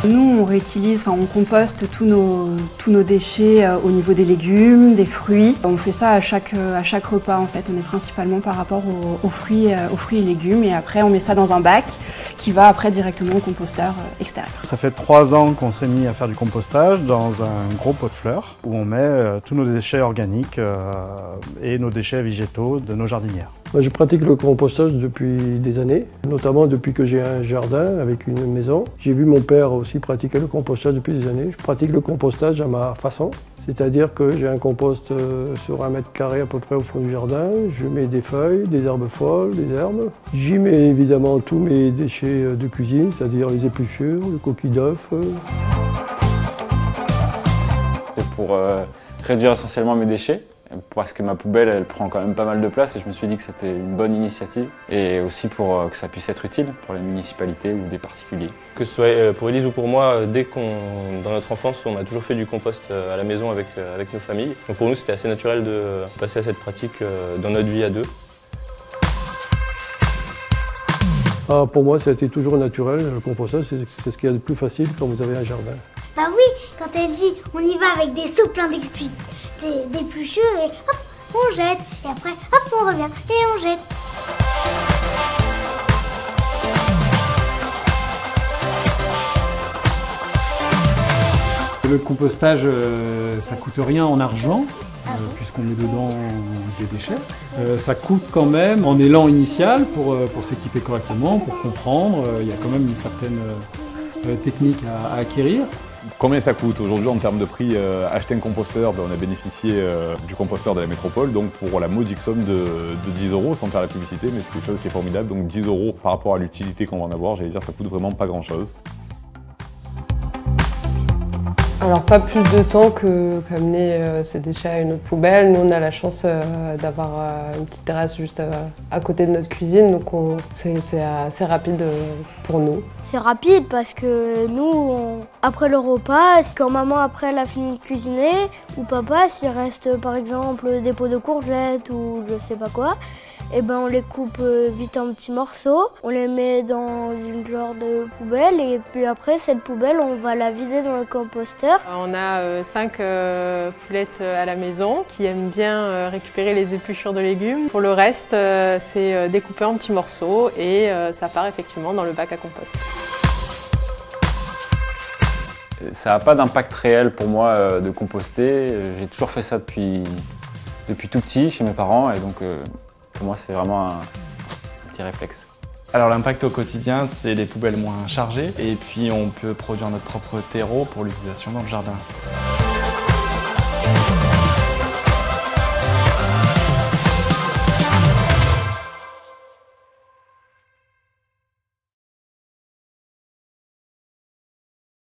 Nous, on réutilise, on composte tous nos déchets au niveau des légumes, des fruits. On fait ça à chaque repas en fait. On est principalement par rapport aux fruits et légumes et après on met ça dans un bac qui va après directement au composteur extérieur. Ça fait 3 ans qu'on s'est mis à faire du compostage dans un gros pot de fleurs où on met tous nos déchets organiques et nos déchets végétaux de nos jardinières. Moi, je pratique le compostage depuis des années, notamment depuis que j'ai un jardin avec une maison. J'ai vu mon père aussi pratiquer le compostage depuis des années. Je pratique le compostage à ma façon, c'est-à-dire que j'ai un compost sur 1 mètre carré à peu près au fond du jardin. Je mets des feuilles, des herbes folles, des herbes. J'y mets évidemment tous mes déchets de cuisine, c'est-à-dire les épluchures, les coquilles d'œufs. C'est pour réduire essentiellement mes déchets, parce que ma poubelle elle prend quand même pas mal de place et je me suis dit que c'était une bonne initiative et aussi pour que ça puisse être utile pour les municipalités ou des particuliers. Que ce soit pour Elise ou pour moi, dans notre enfance, on a toujours fait du compost à la maison avec nos familles. Donc pour nous, c'était assez naturel de passer à cette pratique dans notre vie à deux. Pour moi, ça a été toujours naturel. Le compostage, c'est ce qu'il y a de plus facile quand vous avez un jardin. Bah oui, quand elle dit on y va avec des seaux pleins d'épluchures et hop, on jette. Et après, hop, on revient et on jette. Le compostage, ça coûte rien en argent, puisqu'on met dedans des déchets. Ça coûte quand même en élan initial pour s'équiper correctement, pour comprendre. Il y a quand même une certaine technique à acquérir. Combien ça coûte aujourd'hui en termes de prix? Acheter un composteur, on a bénéficié du composteur de la métropole, donc pour la modique somme de 10 € sans faire la publicité, mais c'est quelque chose qui est formidable. Donc 10 € par rapport à l'utilité qu'on va en avoir, j'allais dire ça coûte vraiment pas grand chose. Alors pas plus de temps qu'amener ces déchets à une autre poubelle. Nous on a la chance d'avoir une petite terrasse juste à côté de notre cuisine, donc c'est assez rapide pour nous. C'est rapide parce que nous, après le repas, quand maman après elle a fini de cuisiner, ou papa, s'il reste par exemple des pots de courgettes ou je sais pas quoi, et ben on les coupe vite en petits morceaux, on les met dans une genre de poubelle et puis après cette poubelle on va la vider dans le composteur. On a 5 poulettes à la maison qui aiment bien récupérer les épluchures de légumes. Pour le reste, c'est découpé en petits morceaux et ça part effectivement dans le bac à compost. Ça n'a pas d'impact réel pour moi de composter. J'ai toujours fait ça depuis tout petit chez mes parents et donc pour moi, c'est vraiment un petit réflexe. Alors l'impact au quotidien, c'est les poubelles moins chargées et puis on peut produire notre propre terreau pour l'utilisation dans le jardin.